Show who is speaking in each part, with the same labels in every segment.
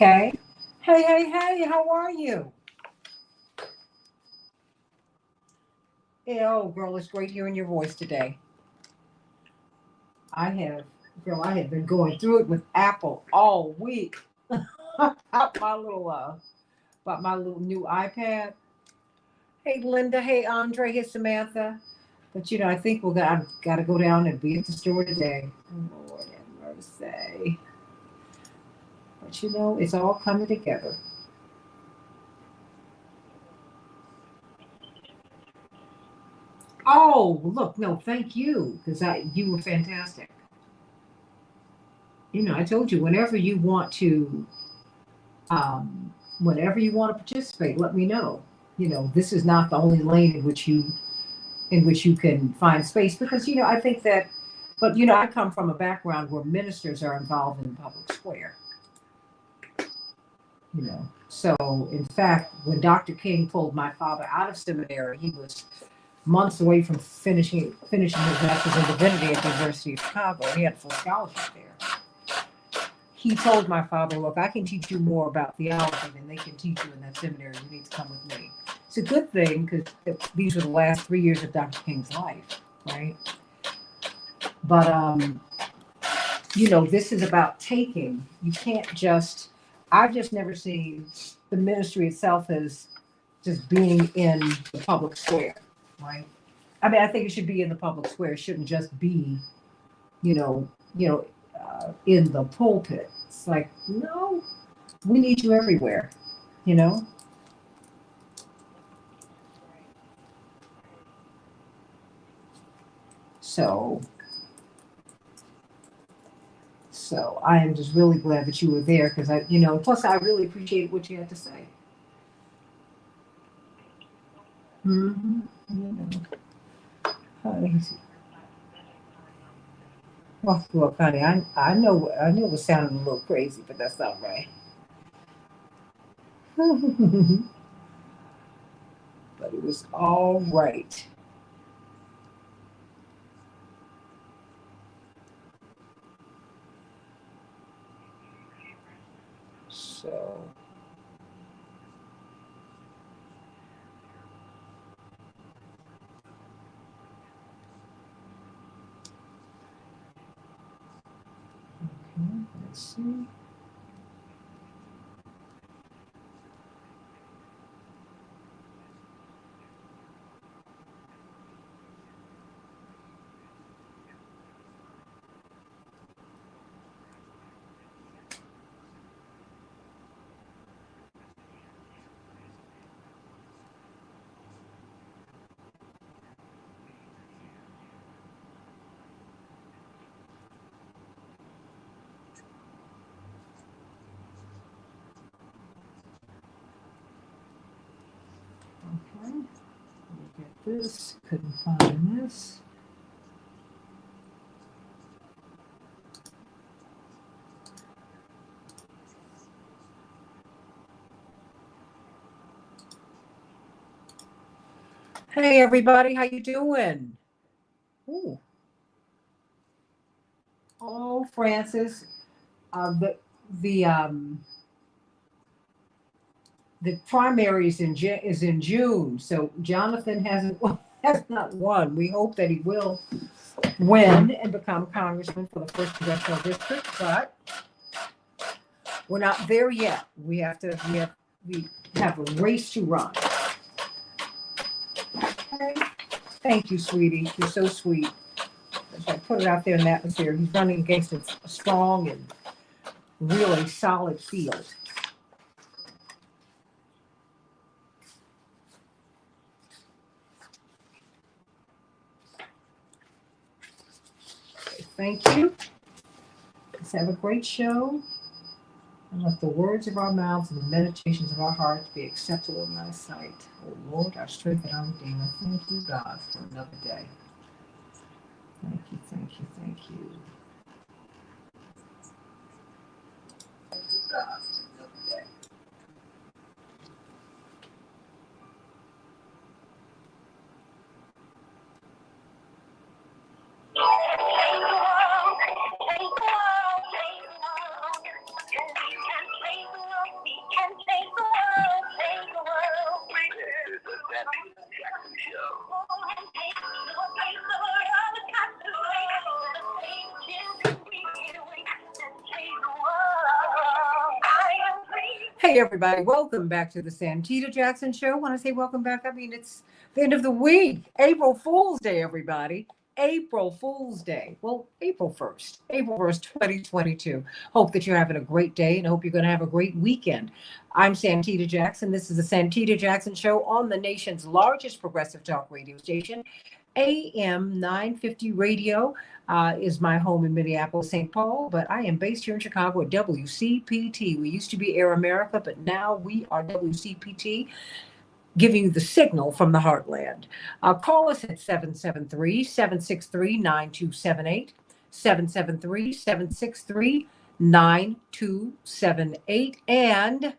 Speaker 1: Okay. Hey, how are you? Oh, girl, it's great hearing your voice today. I have, I have been going through it with Apple all week. about my little, about my little new iPad. Hey, Linda. Hey, Andre. Hey, Samantha. But I think I've got to go down and be at the store today. Oh, Lord have mercy. But it's all coming together. Oh, look, no, thank you, because you were fantastic. I told you whenever you want to participate, let me know. This is not the only lane in which you can find space because I think that, but I come from a background where ministers are involved in the public square. So in fact, when Dr. King pulled my father out of seminary, he was months away from finishing his master's in divinity at the University of Chicago. He had a full scholarship there. He told my father, look, I can teach you more about theology than they can teach you in that seminary. You need to come with me. It's a good thing because these were the last 3 years of Dr. King's life, right? But, this is about taking. You can't I've just never seen the ministry itself as just being in the public square, right? I mean, I think it should be in the public square. It shouldn't just be, in the pulpit. It's like, no, we need you everywhere, you know? So, so I am just really glad that you were there because plus I really appreciate what you had to say. Mm-hmm. Honey. Well, look, honey, I know it was sounding a little crazy, but that's not right. But it was all right. So, okay, let's see. Okay, look at this. Couldn't find this. Hey, everybody, how you doing? Ooh. Oh, Francis, the the um the primary is in June, so Jonathan has not won. We hope that he will win and become congressman for the first congressional district, but we're not there yet. We have a race to run. Okay. Thank you, sweetie. You're so sweet. I put it out there in the atmosphere. He's running against a strong and really solid field. Okay, thank you. Let's have a great show. And let the words of our mouths and the meditations of our hearts be acceptable in thy sight. O Lord, our strength and our redeemer. Thank you, God, for another day. Thank you, thank you, thank you. Thank you, God, for another day. Hey, everybody, welcome back to the Santita Jackson Show. When I say welcome back, I mean it's the end of the week. April Fool's Day, everybody. April Fool's Day. Well, April 1st, 2022. Hope that you're having a great day and hope you're going to have a great weekend. I'm Santita Jackson. This is the Santita Jackson Show on the nation's largest progressive talk radio station. AM 950 radio is my home in Minneapolis, St. Paul, but I am based here in Chicago at WCPT. We used to be Air America, but now we are WCPT, giving you the signal from the heartland. Call us at 773-763-9278, 773-763-9278, and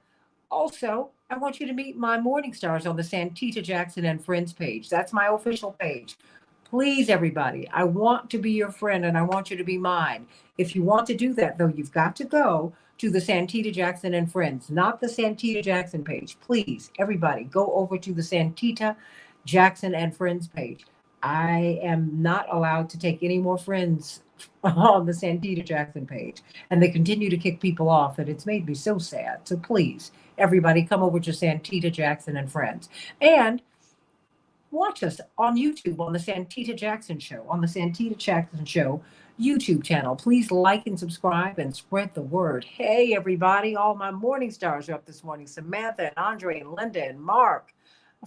Speaker 1: also, I want you to meet my morning stars on the Santita Jackson and Friends page. That's my official page. Please, everybody, I want to be your friend and I want you to be mine. If you want to do that, though, you've got to go to the Santita Jackson and Friends, not the Santita Jackson page. Please, everybody, go over to the Santita Jackson and Friends page. I am not allowed to take any more friends on the Santita Jackson page, and they continue to kick people off, and it's made me so sad. So please, everybody, come over to Santita Jackson and Friends, and watch us on YouTube on the Santita Jackson Show, on the Santita Jackson Show YouTube channel. Please like and subscribe and spread the word. Hey, everybody, all my morning stars are up this morning. Samantha and Andre and Linda and Mark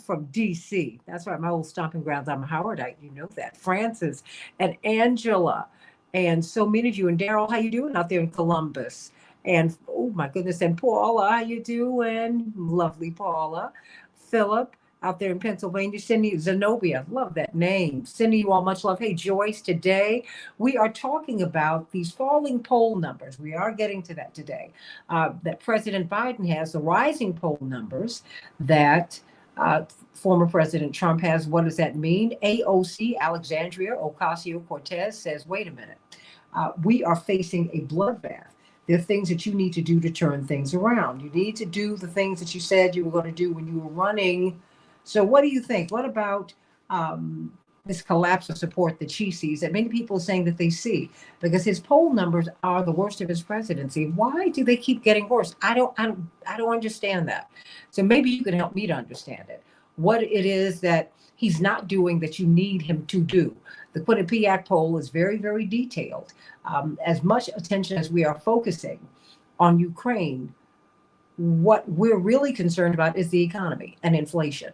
Speaker 1: from DC. That's right, my old stomping grounds. I'm a Howardite, you know that. Francis and Angela and so many of you. And Daryl, how you doing out there in Columbus? And oh my goodness, and Paula, how you doing? Lovely Paula. Philip out there in Pennsylvania. Cindy, Zenobia, love that name. Sending you all much love. Hey, Joyce, today we are talking about these falling poll numbers. We are getting to that today. That President Biden has, the rising poll numbers that former President Trump has. What does that mean? AOC, Alexandria Ocasio-Cortez, says, wait a minute. We are facing a bloodbath. There are things that you need to do to turn things around. You need to do the things that you said you were going to do when you were running. So what do you think? What about this collapse of support that she sees, that many people are saying that they see? Because his poll numbers are the worst of his presidency. Why do they keep getting worse? I don't understand that. So maybe you can help me to understand it. What it is that he's not doing that you need him to do. The Quinnipiac poll is very, very detailed. As much attention as we are focusing on Ukraine, what we're really concerned about is the economy and inflation.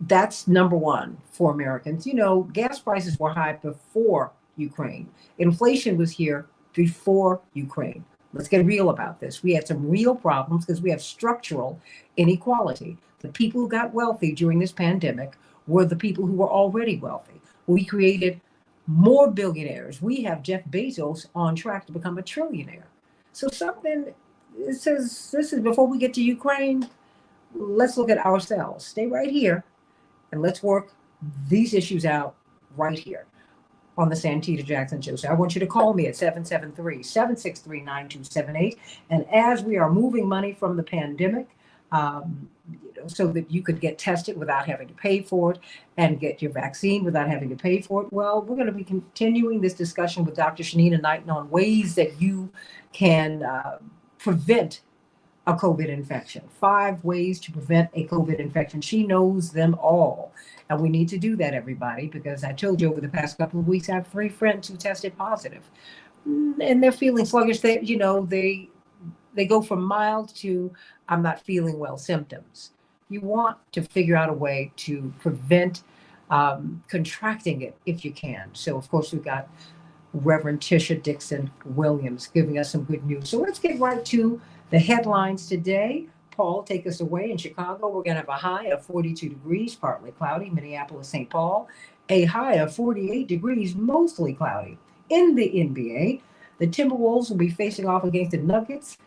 Speaker 1: That's number one for Americans. You know, gas prices were high before Ukraine. Inflation was here before Ukraine. Let's get real about this. We had some real problems because we have structural inequality. The people who got wealthy during this pandemic were the people who were already wealthy. We created more billionaires. We have Jeff Bezos on track to become a trillionaire. So something, it says, this is before we get to Ukraine, let's look at ourselves. Stay right here and let's work these issues out right here on the Santita Jackson Show. So I want you to call me at 773-763-9278. And as we are moving money from the pandemic, so that you could get tested without having to pay for it and get your vaccine without having to pay for it. Well, we're going to be continuing this discussion with Dr. Shanina Knighton on ways that you can prevent a COVID infection. 5 ways to prevent a COVID infection. She knows them all. And we need to do that, everybody, because I told you over the past couple of weeks, I have 3 friends who tested positive. And they're feeling sluggish. They go from mild to I'm not feeling well symptoms. You want to figure out a way to prevent contracting it if you can. So, of course, we've got Reverend Tisha Dixon Williams giving us some good news. So let's get right to the headlines today. Paul, take us away. In Chicago, we're going to have a high of 42 degrees, partly cloudy. Minneapolis, St. Paul, a high of 48 degrees, mostly cloudy. In the NBA, the Timberwolves will be facing off against the Nuggets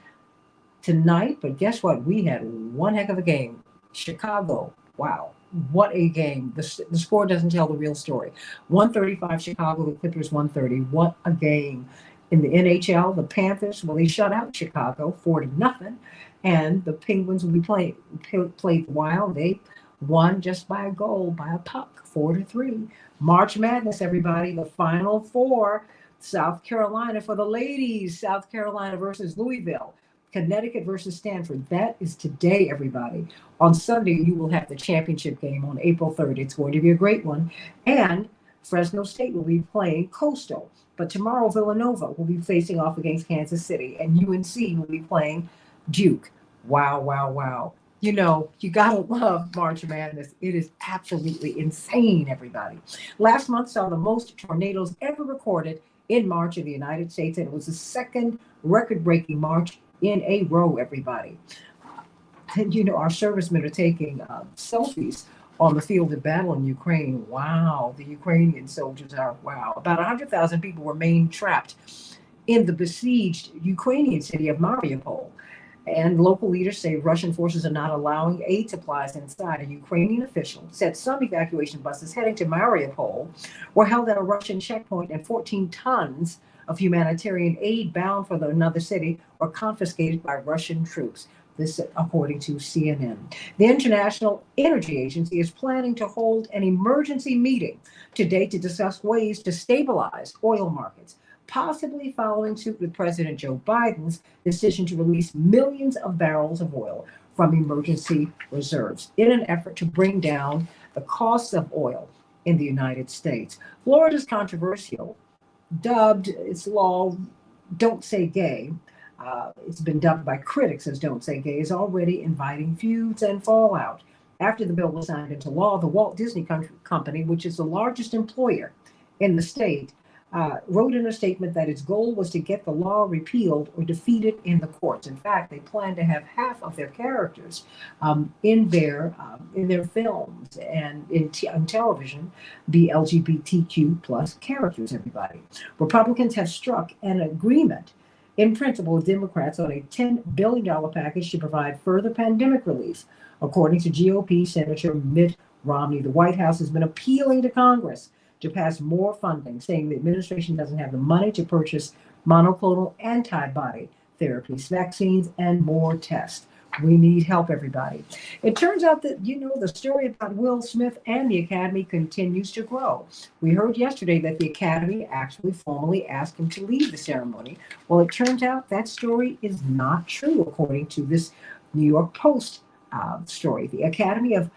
Speaker 1: tonight. But guess what? We had one heck of a game. Chicago, wow, what a game. The score doesn't tell the real story. 135 Chicago, the Clippers 130. What a game. In the NHL, the Panthers, well, they shut out Chicago 40-0. And the Penguins will be played the Wild. They won just by a goal, by a puck, 4-3. March Madness, everybody, the Final Four. South Carolina for the ladies. South Carolina versus Louisville. Connecticut versus Stanford. That is today, everybody. On Sunday, you will have the championship game on April 3rd. It's going to be a great one. And Fresno State will be playing Coastal. But tomorrow, Villanova will be facing off against Kansas City, and UNC will be playing Duke. Wow, wow, wow. You know, you gotta love March Madness. It is absolutely insane, everybody. Last month saw the most tornadoes ever recorded in March in the United States, and it was the second record-breaking March in a row, everybody. And you know, our servicemen are taking selfies on the field of battle in Ukraine. Wow, the Ukrainian soldiers are, wow. About 100,000 people remain trapped in the besieged Ukrainian city of Mariupol. And local leaders say Russian forces are not allowing aid supplies inside. A Ukrainian official said some evacuation buses heading to Mariupol were held at a Russian checkpoint, and 14 tons of humanitarian aid bound for another city were confiscated by Russian troops. This, according to CNN. The International Energy Agency is planning to hold an emergency meeting today to discuss ways to stabilize oil markets, possibly following suit with President Joe Biden's decision to release millions of barrels of oil from emergency reserves in an effort to bring down the cost of oil in the United States. Florida's controversial, dubbed its law Don't Say Gay, it's been dubbed by critics as Don't Say Gay, is already inviting feuds and fallout. After the bill was signed into law, the Walt Disney Company, which is the largest employer in the state, wrote in a statement that its goal was to get the law repealed or defeated in the courts. In fact, they plan to have half of their characters in their films and on television be LGBTQ plus characters. Everybody, Republicans have struck an agreement in principle with Democrats on a $10 billion package to provide further pandemic relief, according to GOP Senator Mitt Romney. The White House has been appealing to Congress to pass more funding, saying the administration doesn't have the money to purchase monoclonal antibody therapies, vaccines, and more tests. We need help, everybody. It turns out that, you know, the story about Will Smith and the Academy continues to grow. We heard yesterday that the Academy actually formally asked him to leave the ceremony. Well, it turns out that story is not true, according to this New York Post story. The Academy of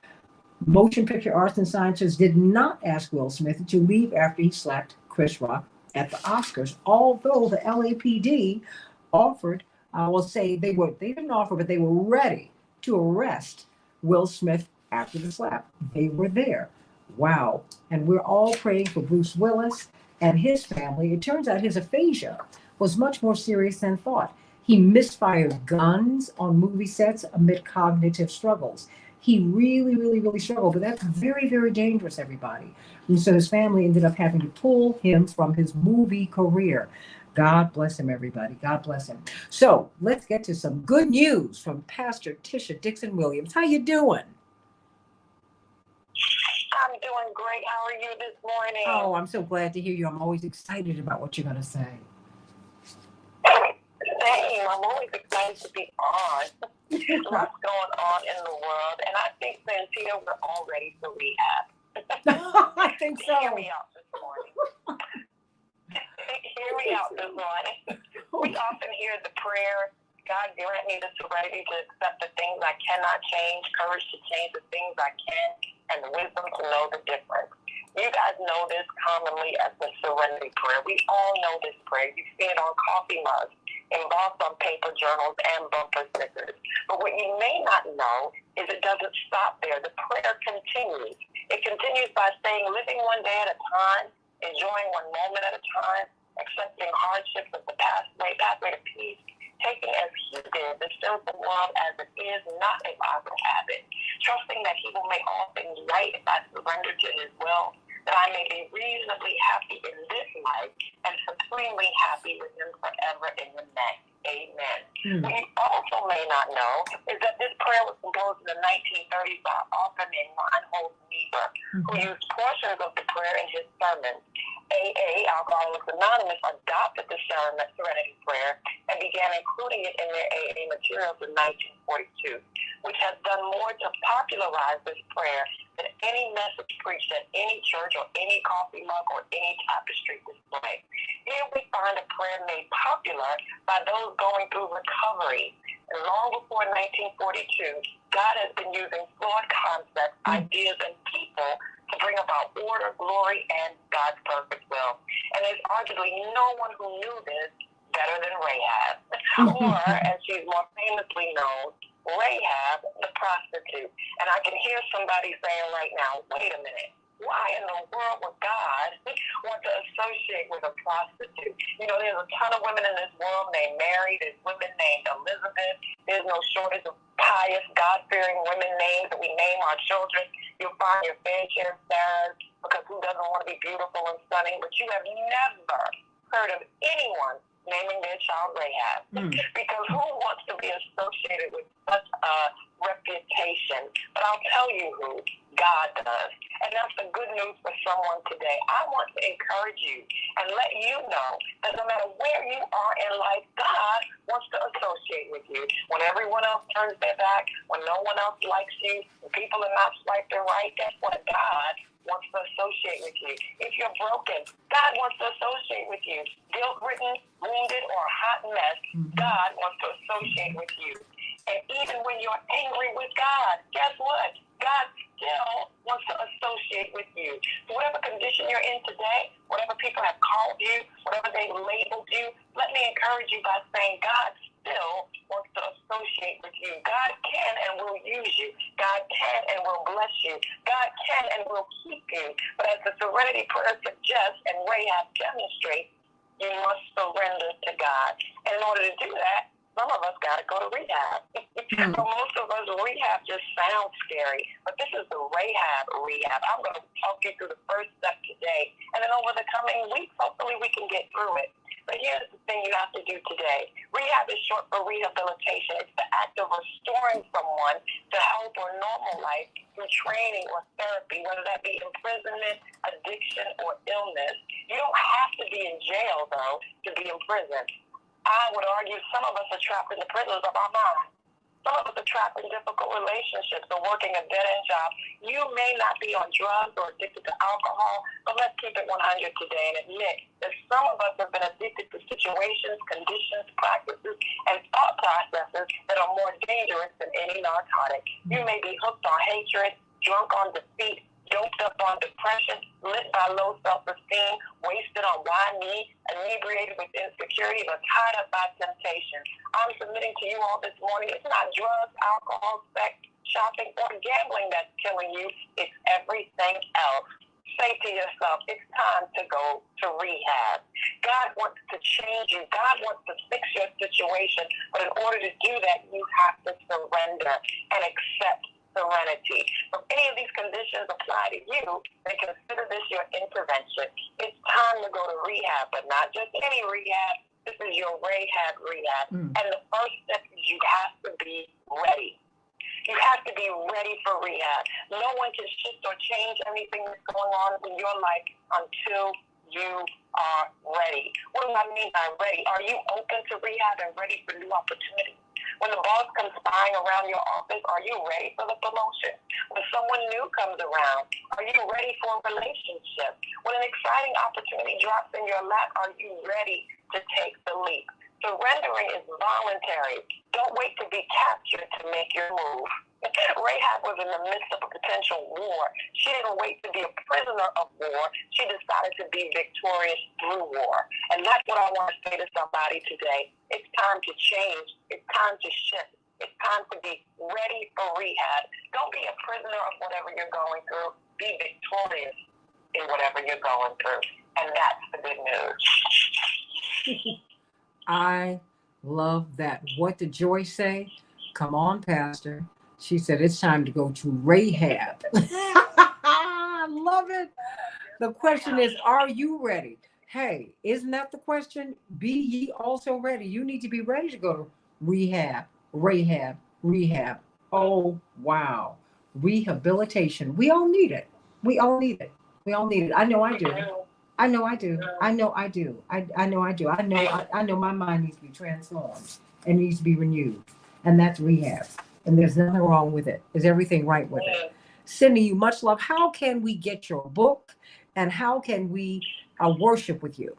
Speaker 1: Motion Picture Arts and Sciences did not ask Will Smith to leave after he slapped Chris Rock at the Oscars, although the LAPD offered, I will say they didn't offer, but they were ready to arrest Will Smith after the slap. They were there. Wow. And we're all praying for Bruce Willis and his family. It turns out his aphasia was much more serious than thought. He misfired guns on movie sets amid cognitive struggles. He really, really, really struggled, but that's very, very dangerous, everybody. And so his family ended up having to pull him from his movie career. God bless him, everybody. God bless him. So let's get to some good news from Pastor Tisha Dixon Williams. How you doing?
Speaker 2: I'm doing great. How are you this morning?
Speaker 1: Oh, I'm so glad to hear you. I'm always excited about what you're going to say.
Speaker 2: Same. I'm always excited to be on. What's going on in the world? And I think, Santita, we're all ready for rehab.
Speaker 1: I think so.
Speaker 2: Hear me out this morning. Hear me out this morning. We often hear the prayer, God grant me the serenity to accept the things I cannot change, courage to change the things I can, and the wisdom to know the difference. You guys know this commonly as the serenity prayer. We all know this prayer. You see it on coffee mugs, embossed on paper journals, and bumper stickers. But what you may not know is it doesn't stop there. The prayer continues. It continues by saying, living one day at a time, enjoying one moment at a time, accepting hardships as the pathway to peace, taking as he did the sinful world as it is, not if I would have it, trusting that he will make all things right if I surrender to his will, that I may be reasonably happy in this life and supremely happy with him forever in the next. Amen. What you also may not know is that this prayer was composed in the 1930s by author named Reinhold Niebuhr, who used portions of the prayer in his sermons. AA, Alcoholics Anonymous, adopted the Serenity Prayer and began including it in their AA materials in 1942, which has done more to popularize this prayer than any message preached at any church or any coffee mug or any tapestry display. Here we find a prayer made popular by those going through recovery. And long before 1942, God has been using flawed concepts, ideas, and people to bring about order, glory, and God's perfect will. And there's arguably no one who knew this better than Rahab, or as she's more famously known, Rahab the prostitute. And I can hear somebody saying right now, wait a minute, why in the world would God want to associate with a prostitute? You know, there's a ton of women in this world named Mary, there's women named Elizabeth, there's no shortage of pious, God-fearing women names that we name our children. You'll find your fair share of Sarahs, because who doesn't want to be beautiful and stunning? But you have never heard of anyone naming their child Rahab. Because who wants to be associated with such a reputation? But I'll tell you who, God does. And that's the good news for someone today. I want to encourage you and let you know that no matter where you are in life, God wants to associate with you. When everyone else turns their back, when no one else likes you, when people are not swiped and right, guess what? God wants to associate with you. If you're broken, God wants to associate with you. Guilt-ridden, wounded, or a hot mess, God wants to associate with you. And even when you're angry with God, guess what? God still wants to associate with you. So whatever condition you're in today, whatever people have called you, whatever they labeled you, let me encourage you by saying God still wants to associate with you. God can and will use you. God can and will bless you. God can and will keep you. But as the serenity prayer suggests and Rahab demonstrates, you must surrender to God. And in order to do that, some of us got to go to rehab. For most of us, rehab just sounds scary. But this is the Rahab rehab. I'm going to talk you through the first step today. And then over the coming weeks, hopefully we can get through it. But here's the thing you have to do today. Rehab is short for rehabilitation. It's the act of restoring someone to health or normal life through training or therapy, whether that be imprisonment, addiction, or illness. You don't have to be in jail, though, to be in prison. I would argue some of us are trapped in the prisons of our mind. Some of us are trapped in difficult relationships or working a dead-end job. You may not be on drugs or addicted to alcohol, but let's keep it 100 today and admit that some of us have been addicted to situations, conditions, practices, and thought processes that are more dangerous than any narcotic. You may be hooked on hatred, drunk on defeat, doped up on depression, lit by low self-esteem, wasted on why me, inebriated with insecurity, but tied up by temptation. I'm submitting to you all this morning. It's not drugs, alcohol, sex, shopping, or gambling that's killing you. It's everything else. Say to yourself, it's time to go to rehab. God wants to change you. God wants to fix your situation. But in order to do that, you have to surrender and accept serenity. If any of these conditions apply to you, then consider this your intervention. It's time to go to rehab, but not just any rehab. This is your Rahab rehab. And the first step is you have to be ready. You have to be ready for rehab. No one can shift or change anything that's going on in your life until you are ready. What do I mean by ready? Are you open to rehab and ready for new opportunities? When the boss comes spying around your office, are you ready for the promotion? When someone new comes around, are you ready for a relationship? When an exciting opportunity drops in your lap, are you ready to take the leap? Surrendering is voluntary. Don't wait to be captured to make your move. Rahab was in the midst of a potential war. She didn't wait to be a prisoner of war. She decided to be victorious through war. And that's what I want to say to somebody today. It's time to change. It's time to shift. It's time to be ready for rehab. Don't be a prisoner of whatever you're going through. Be victorious in whatever you're going through. And that's the good news.
Speaker 1: I love that. What did Joyce say? Come on, Pastor. She said, it's time to go to rehab. I love it. The question is, are you ready? Hey, isn't that the question? Be ye also ready. You need to be ready to go to rehab. Oh, wow. Rehabilitation. We all need it. I know I do. I know my mind needs to be transformed and needs to be renewed. And that's rehab. And there's nothing wrong with it. There's everything right with it. Sending you much love. How can we get your book, and how can we worship with you?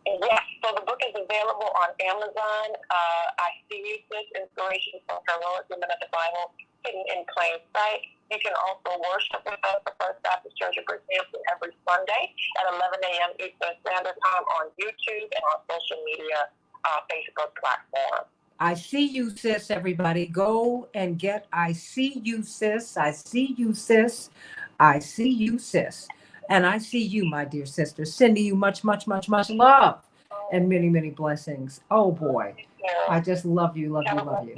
Speaker 2: Yes, so the book is available on Amazon. I See You, Sis, Inspiration from Heroic Women of the Bible, hidden in plain sight. You can also worship with us at First Baptist Church of Bridgehampton every Sunday at 11 a.m. Eastern Standard Time on YouTube and on social media Facebook platform.
Speaker 1: I See You, Sis, everybody. Go and get I See You, Sis. I See You, Sis. I See You, Sis. And I see you, my dear sister, sending you much, much, much, much love and many, many blessings. Oh, boy. I just love you, love you, love you.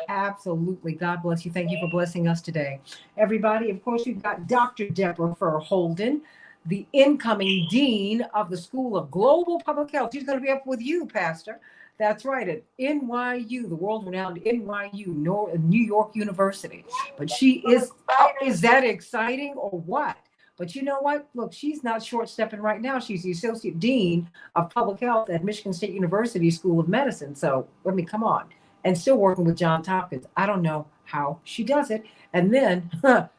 Speaker 1: Absolutely. God bless you. Thank you for blessing us today. Everybody, of course, you've got Dr. Deborah Fur Holden, the incoming Dean of the School of Global Public Health. She's going to be up with you, Pastor. That's right, at NYU, the world-renowned NYU, New York University. But she is that exciting or what? But you know what? Look, she's not short-stepping right now. She's the Associate Dean of Public Health at Michigan State University School of Medicine. So, come on. And still working with Johns Hopkins. I don't know how she does it. And then,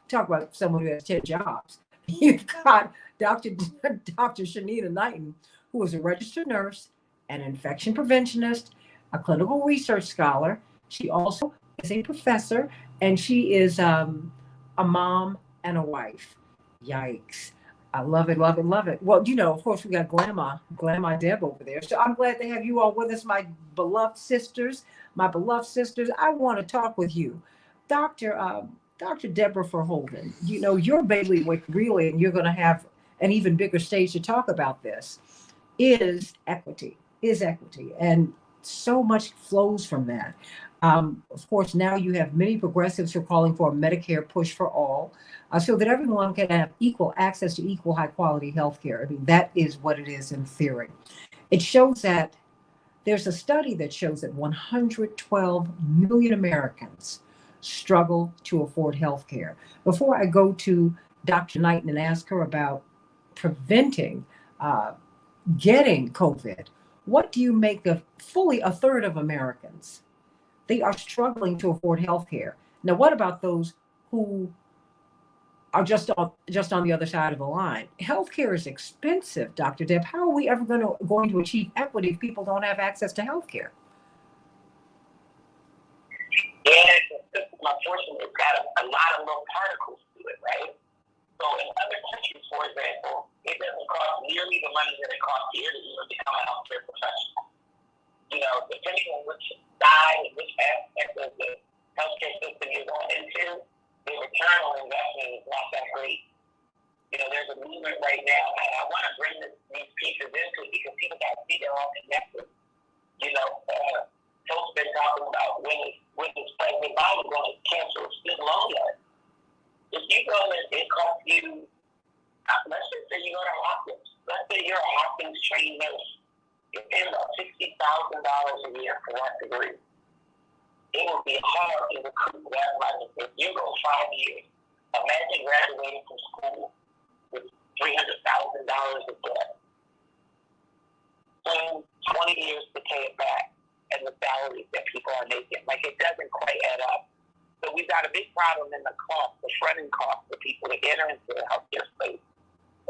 Speaker 1: talk about someone who has 10 jobs. You've got Dr. Shanita Knighton, who is a registered nurse, an infection preventionist, a clinical research scholar. She also is a professor, and she is a mom and a wife. Yikes. I love it, love it, love it. Well, of course, we got Grandma Deb over there. So I'm glad to have you all with us, my beloved sisters. I want to talk with you. Dr. Deborah Verholden, your bailiwick really, and you're going to have an even bigger stage to talk about this, is equity. And so much flows from that. Of course, now you have many progressives who are calling for a Medicare push for all, so that everyone can have equal access to equal high quality health care. That is what it is in theory. It shows that there's a study that shows that 112 million Americans struggle to afford health care. Before I go to Dr. Knighton and ask her about preventing getting COVID, what do you make of fully a third of Americans? They are struggling to afford health care. Now, what about those who are just on the other side of the line? Healthcare is expensive, Dr. Deb. How are we ever going to achieve equity if people don't have access to healthcare?
Speaker 2: Yeah, unfortunately, it's got a lot of little particles to it, right? So in other countries, for example, it doesn't cost nearly the money that it costs here to even become a healthcare professional. Depending on which side, which aspect of the healthcare system you're going into, the return on investment is not that great. There's a movement right now, and I want to bring these pieces into it because people got to see they're all connected. Folks been talking about when is President Biden going to cancel a student loan yet. If you go and it costs you, let's just say you go to Hopkins. Let's say you're a Hopkins trained nurse. You're paying about $60,000 a year for that degree. It would be hard to recruit that money. If you go 5 years, imagine graduating from school with $300,000 of debt. And 20 years to pay it back, and the salaries that people are making. It doesn't quite add up. So we've got a big problem in the cost, the front-end cost for people to enter into the healthcare space,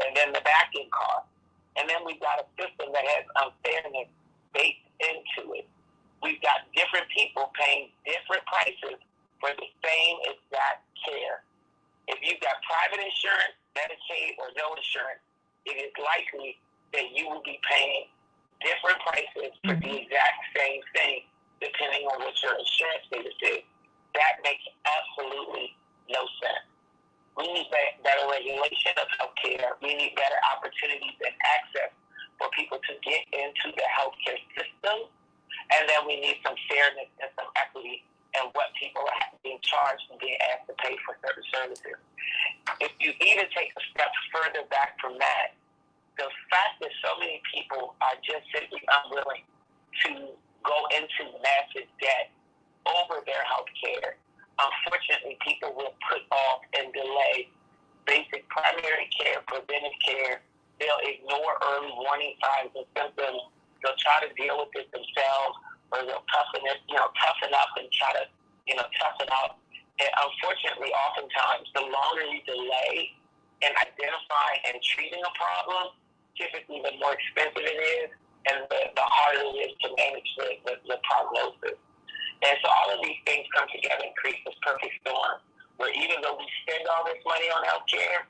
Speaker 2: and then the back-end cost. And then we've got a system that has unfairness baked into it. We've got different people paying different prices for the same exact care. If you've got private insurance, Medicaid, or no insurance, it is likely that you will be paying different prices for the exact same thing, depending on what your insurance status is. That makes absolutely no sense. We need better regulation of healthcare. We need better opportunities and access for people to get into the healthcare system. And then we need some fairness and some equity in what people are being charged and being asked to pay for certain services. If you even take a step further back from that, the fact that so many people are just simply unwilling to go into massive debt over their health care, unfortunately, people will put off and delay basic primary care, preventive care. They'll ignore early warning signs and symptoms. They'll try to deal with it themselves, or they'll toughen up and try to, toughen out And unfortunately, oftentimes, the longer you delay in identifying and treating a problem, typically the more expensive it is, and the harder it is to manage the prognosis. And so all of these things come together and create this perfect storm, where even though we spend all this money on healthcare,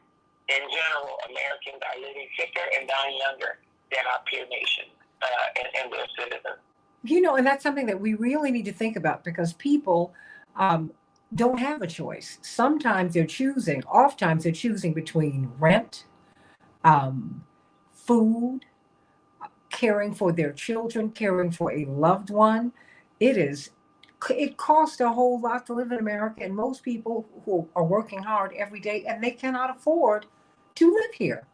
Speaker 2: in general, Americans are living sicker and dying younger than our peer nations and their citizens.
Speaker 1: You know, and that's something that we really need to think about, because people don't have a choice. Oftentimes they're choosing between rent, food, caring for their children, caring for a loved one. It costs a whole lot to live in America, and most people who are working hard every day, and they cannot afford to live here.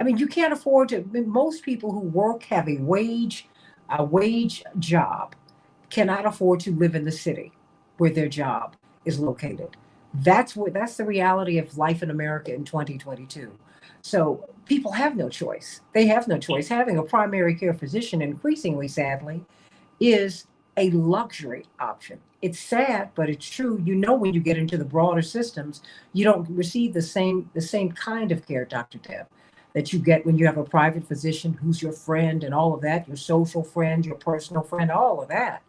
Speaker 1: I mean, you can't afford to. Most people who work have a wage job, cannot afford to live in the city where their job is located. That's the reality of life in America in 2022. So people have no choice. They have no choice. Having a primary care physician, increasingly sadly, is a luxury option. It's sad, but it's true. You know, when you get into the broader systems, you don't receive the same kind of care, Dr. Deb, that you get when you have a private physician who's your friend and all of that, your social friend, your personal friend, all of that.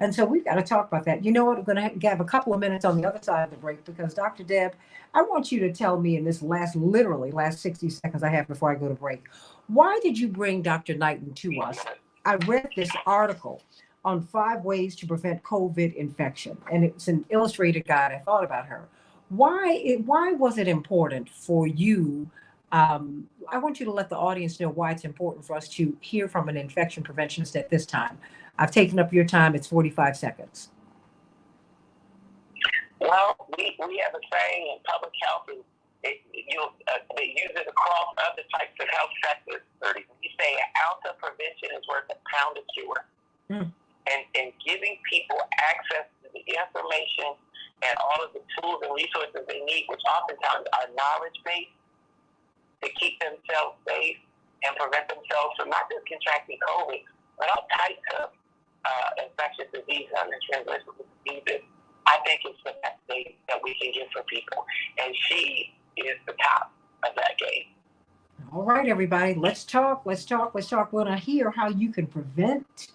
Speaker 1: And so we've got to talk about that. You know what? We're going to have a couple of minutes on the other side of the break, because Dr. Deb, I want you to tell me in this last 60 seconds I have before I go to break, why did you bring Dr. Knighton to us? I read this article on 5 ways to prevent COVID infection, and it's an illustrated guide. I thought about her. Why was it important for you? I want you to let the audience know why it's important for us to hear from an infection preventionist at this time. I've taken up your time. It's 45 seconds.
Speaker 2: Well, we have a saying in public health, they use it across other types of health sectors. We say an ounce of prevention is worth a pound of cure. And giving people access to the information and all of the tools and resources they need, which oftentimes are knowledge-based, to keep themselves safe and prevent themselves from not just contracting COVID, but all types of infectious diseases and transmissible diseases, I think it's the best thing that we can give for people. And she is the top of that game.
Speaker 1: All right, everybody, let's talk. We want to hear how you can prevent,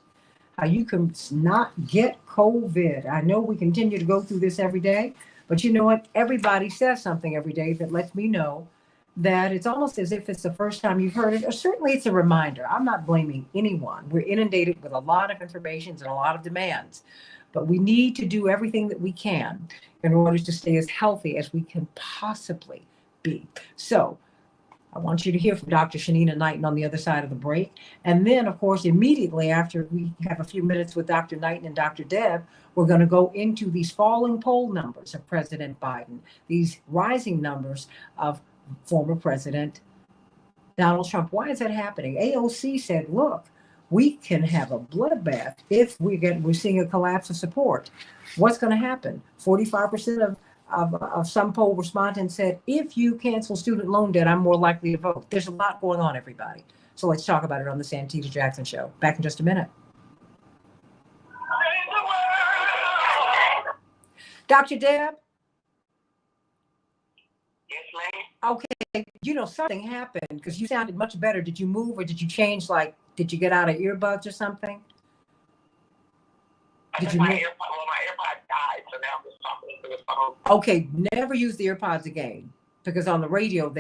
Speaker 1: how you can not get COVID. I know we continue to go through this every day, but you know what? Everybody says something every day that lets me know that it's almost as if it's the first time you've heard it, or certainly it's a reminder. I'm not blaming anyone. We're inundated with a lot of information and a lot of demands, but we need to do everything that we can in order to stay as healthy as we can possibly be. So I want you to hear from Dr. Shanina Knighton on the other side of the break. And then, of course, immediately after we have a few minutes with Dr. Knighton and Dr. Deb, we're going to go into these falling poll numbers of President Biden, these rising numbers of former President Donald Trump. Why is that happening? AOC said, look, we can have a bloodbath if we're seeing a collapse of support. What's going to happen? 45% of some poll respondents said, if you cancel student loan debt, I'm more likely to vote. There's a lot going on, everybody. So let's talk about it on the Santita Jackson Show. Back in just a minute. Dr. Deb?
Speaker 2: Yes, ma'am.
Speaker 1: Okay, you know, something happened because you sounded much better. Did you move, or did you change, did you get out of earbuds or something?
Speaker 2: My AirPod died, so now I'm just talking into the phone.
Speaker 1: Okay, never use the earpods again, because on the radio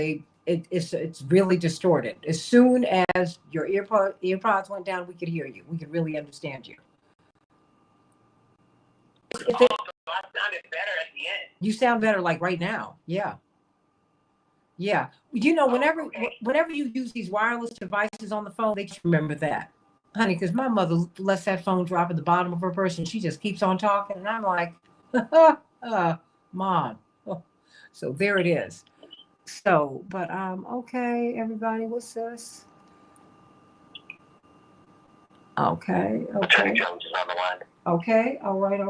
Speaker 1: it's really distorted. As soon as your earpods went down, we could hear you. We could really understand you.
Speaker 2: So I sounded better at the end.
Speaker 1: You sound better, like right now. Yeah. You know, whenever you use these wireless devices on the phone, they just remember that, honey, because my mother lets that phone drop at the bottom of her purse and she just keeps on talking, and I'm like, Mom. So there it is. So, but okay, everybody, what's this? Okay. Okay, all right.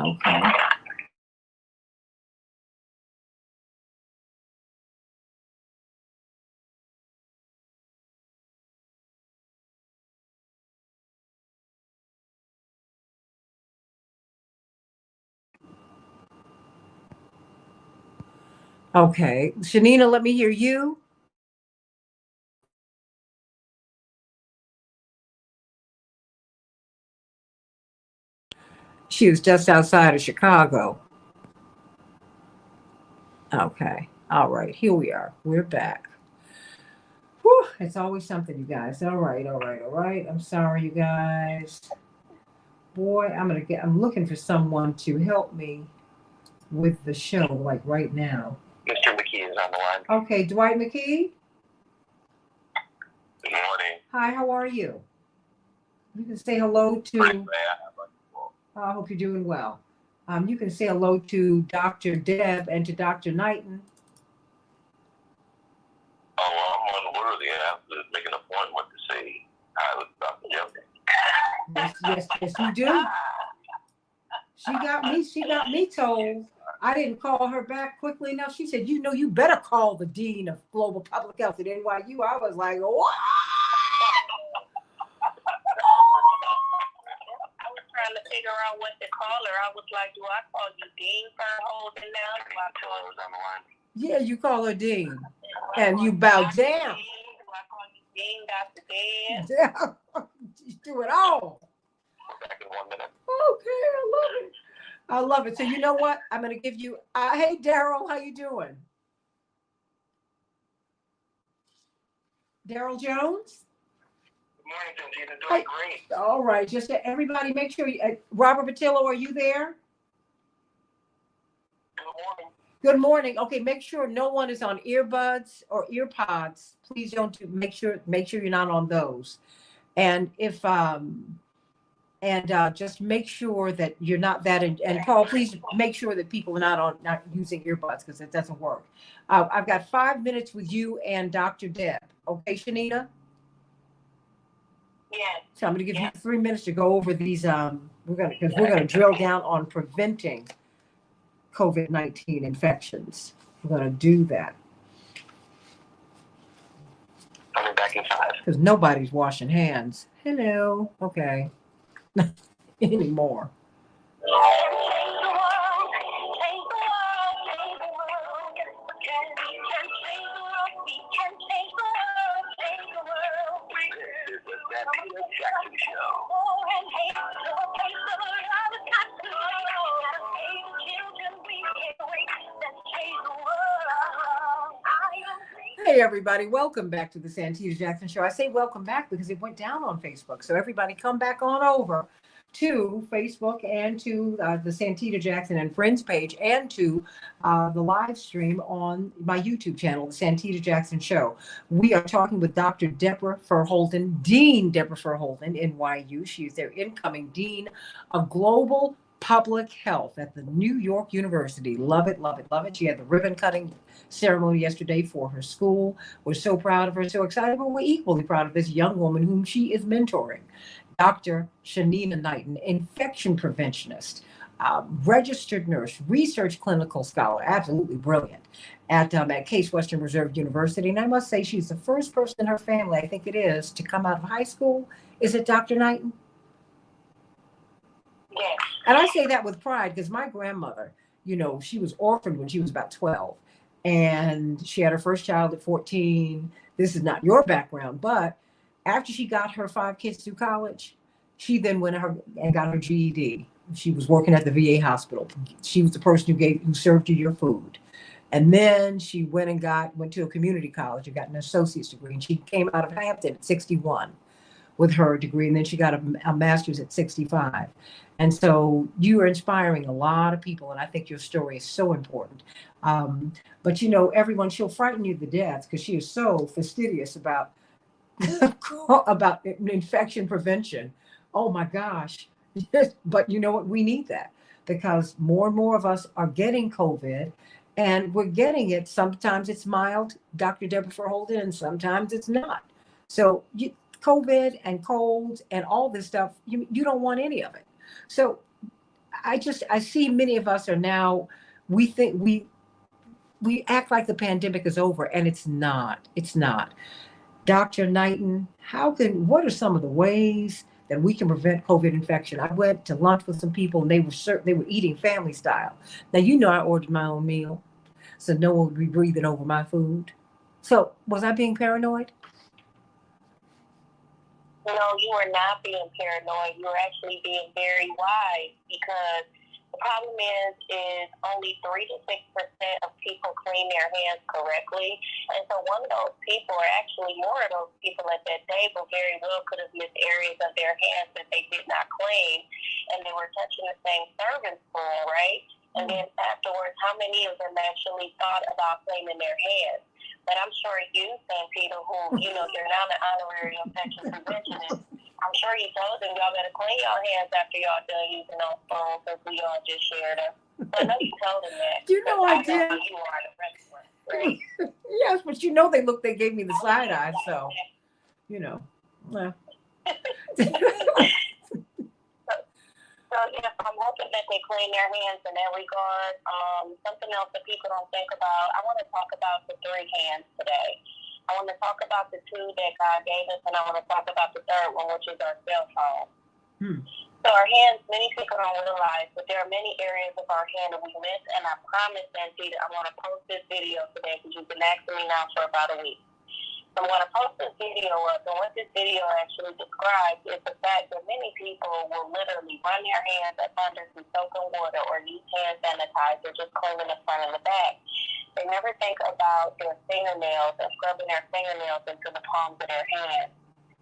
Speaker 1: Okay. Okay. Shanina, let me hear you. She was just outside of Chicago. Okay. All right. Here we are. We're back. Whew, it's always something, you guys. All right. All right. All right. I'm sorry, you guys. Boy, I'm looking for someone to help me with the show, like right now.
Speaker 2: Mr. McKee is on the line.
Speaker 1: Okay. Dwight McKee.
Speaker 2: Good morning.
Speaker 1: Hi. How are you? You can say hello to. I hope you're doing well. You can say hello to Dr. Deb and to Dr. Knighton.
Speaker 2: Oh, well, I'm unworthy. I have to make an appointment to say hi with Dr. Jeffrey.
Speaker 1: Yes, you do. She got me told. I didn't call her back quickly enough. She said, you better call the Dean of Global Public Health at NYU. I was like, what?
Speaker 2: Trying to figure out what to call her. I was like, do I call you Dean Holden now? Do I call her on the line?
Speaker 1: Yeah, you call her Dean. And you bow down.
Speaker 2: Do I call you Dean, Dr. Dean?
Speaker 1: Yeah, you do it all.
Speaker 2: Back in 1 minute.
Speaker 1: Okay, I love it. I love it. So you know what? I'm going to give you, hey, Daryl, how you doing? Daryl Jones?
Speaker 2: Good morning, Santita. Doing great.
Speaker 1: All right. Just everybody make sure, Robert Patillo, are you there?
Speaker 2: Good morning.
Speaker 1: Good morning. Okay, make sure no one is on earbuds or earpods. Please don't make sure you're not on those. And if just make sure that you're not that. And Paul, please make sure that people are not using earbuds because it doesn't work. I've got 5 minutes with you and Dr. Deb. Okay, Shanita?
Speaker 2: Yes.
Speaker 1: So I'm going to give you 3 minutes to go over these. We're going to drill down on preventing COVID-19 infections. We're going to do that.
Speaker 2: Coming back in 5.
Speaker 1: Because nobody's washing hands. Hello. Okay. Anymore. Hey everybody, welcome back to the Santita Jackson Show. I say welcome back because it went down on Facebook. So everybody come back on over to Facebook and to the Santita Jackson and Friends page and to the live stream on my YouTube channel, the Santita Jackson Show. We are talking with Dr. Deborah Verholten, Dean Deborah Verholten, NYU. She is their incoming Dean of Global Public Health at the New York University. Love it, love it, love it. She had the ribbon cutting ceremony yesterday for her school. We're so proud of her, so excited, but we're equally proud of this young woman whom she is mentoring. Dr. Shanina Knighton, infection preventionist, registered nurse, research clinical scholar, absolutely brilliant at Case Western Reserve University. And I must say, she's the first person in her family, I think it is, to come out of high school. Is it Dr. Knighton?
Speaker 2: Yes.
Speaker 1: And I say that with pride because my grandmother, she was orphaned when she was about 12. And she had her first child at 14. This is not your background, but after she got her 5 kids through college, she then went and got her GED. She was working at the VA hospital. She was the person who served you your food. And then she went to a community college and got an associate's degree. And she came out of Hampton at 61 with her degree. And then she got a master's at 65. And so you are inspiring a lot of people. And I think your story is so important. But everyone, she'll frighten you to death because she is so fastidious about infection prevention. Oh my gosh. But you know what? We need that because more and more of us are getting COVID and we're getting it. Sometimes it's mild, Dr. Deborah Verholten, and sometimes it's not. So COVID and colds and all this stuff, you don't want any of it. So I see many of us are now, we think we act like the pandemic is over and it's not. Dr. Knighton, what are some of the ways that we can prevent COVID infection? I went to lunch with some people and they were eating family style. Now, I ordered my own meal. so no one would be breathing over my food. So was I being paranoid?
Speaker 2: No, you are not being paranoid. You are actually being very wise, because the problem is only 3 to 6% of people clean their hands correctly. And so one of those people, or actually more of those people at that table, very well could have missed areas of their hands that they did not clean, and they were touching the same serving spoon, right? And then afterwards, how many of them actually thought about cleaning their hands? But I'm sure you, Santita, who, you're now the honorary infection preventionist, I'm sure you told them y'all better clean your hands after y'all done using those phones, since we all just shared them. So I know you told them that.
Speaker 1: I did.
Speaker 2: Know you are the restaurant, right?
Speaker 1: Yes, but they gave me the side eye, so, well.
Speaker 2: So, yes, I'm hoping that they clean their hands in that regard. Something else that people don't think about, I want to talk about the 3 hands today. I want to talk about the 2 that God gave us, and I want to talk about the 3rd one, which is our cell phone. So our hands, many people don't realize, but there are many areas of our hand that we miss, and I promise, Santita, I'm going to post this video today, because you've been asking me now for about a week. So I'm going to post this video up, and what this video actually describes is the fact that many people will literally run their hands up under some soap and water, or use hand sanitizer, just cleaning the front and the back. They never think about their fingernails and scrubbing their fingernails into the palms of their hands.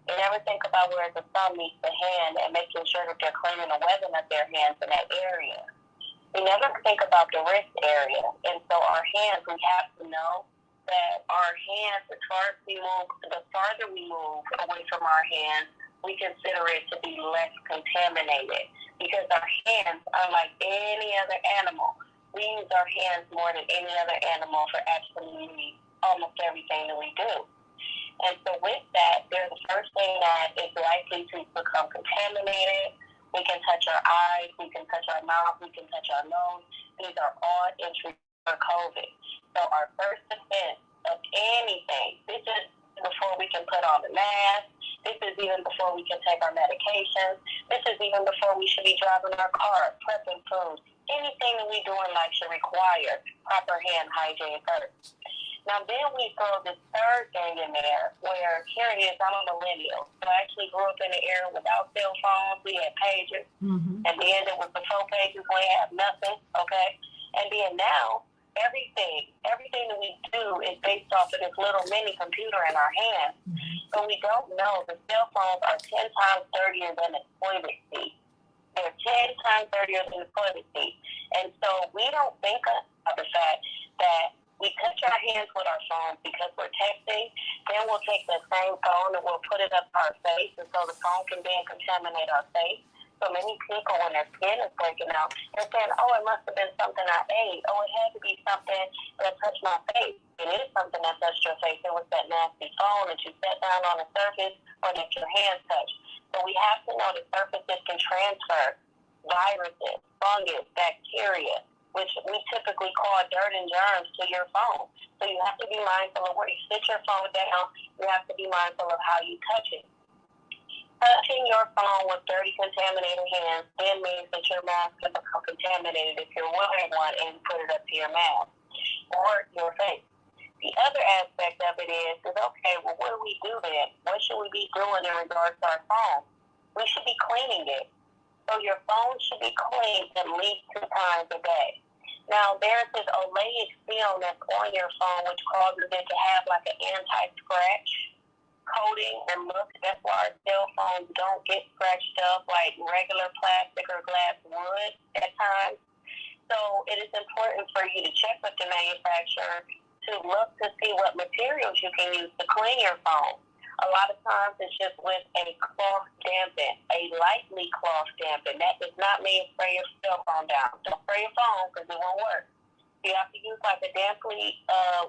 Speaker 2: They never think about where the thumb meets the hand and making sure that they're cleaning the webbing of their hands in that area. We never think about the wrist area, and so our hands, we have to know that our hands, the farther we move away from our hands, we consider it to be less contaminated, because our hands are like any other animal. We use our hands more than any other animal for absolutely almost everything that we do. And so with that, there's the first thing that is likely to become contaminated. We can touch our eyes, we can touch our mouth, we can touch our nose. These are all entries for COVID. So our first defense of anything, this is before we can put on the mask, this is even before we can take our medications, this is even before we should be driving our car, prepping food. Anything that we do in life should require proper hand hygiene first. Now then we throw this 3rd thing in there, where here it is, I'm a millennial. So I actually grew up in an era without cell phones. We had pages. And then it was before pages, we had nothing, okay? And then now, everything that we do is based off of this little mini computer in our hand. So we don't know the cell phones are 10 times dirtier than a toilet seat. They're 10 times dirtier than a toilet seat. And so we don't think of the fact that we touch our hands with our phones because we're texting. Then we'll take that same phone and we'll put it up our face, and so the phone can then contaminate our face. So many people, when their skin is breaking out, they're saying, oh, it must have been something I ate. Oh, it had to be something that touched my face. It is something that touched your face. It was that nasty phone that you set down on the surface or that your hands touched. So we have to know that surfaces can transfer viruses, fungus, bacteria, which we typically call dirt and germs, to your phone. So you have to be mindful of where you sit your phone down. You have to be mindful of how you touch it. Touching your phone with dirty, contaminated hands then means that your mask can become contaminated if you're wearing one and you put it up to your mouth or your face. The other aspect of it is okay, well, what do we do then? What should we be doing in regards to our phone? We should be cleaning it. So your phone should be cleaned at least 2 times a day. Now, there's this oleic film that's on your phone which causes it to have like an anti-scratch coating and look. That's why our cell phones don't get scratched up like regular plastic or glass would at times. So it is important for you to check with the manufacturer to look to see what materials you can use to clean your phone. A lot of times it's just with a cloth dampen, a lightly cloth dampen. That does not mean spray your cell phone down. Don't spray your phone because it won't work. You have to use like a damply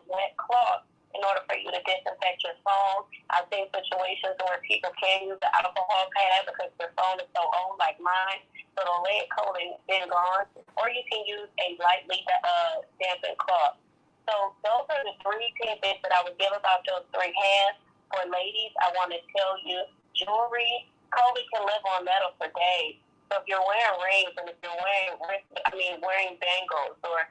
Speaker 2: wet cloth in order for you to disinfect your phone. I've seen situations where people can use the alcohol pad because their phone is so old, like mine, so the lead coating is been gone. Or you can use a lightly dampened cloth. So those are the 3 tidbits that I would give about those 3 hands. For ladies, I want to tell you, jewelry, COVID can live on metal for days. So if you're wearing rings and if you're wearing bangles, or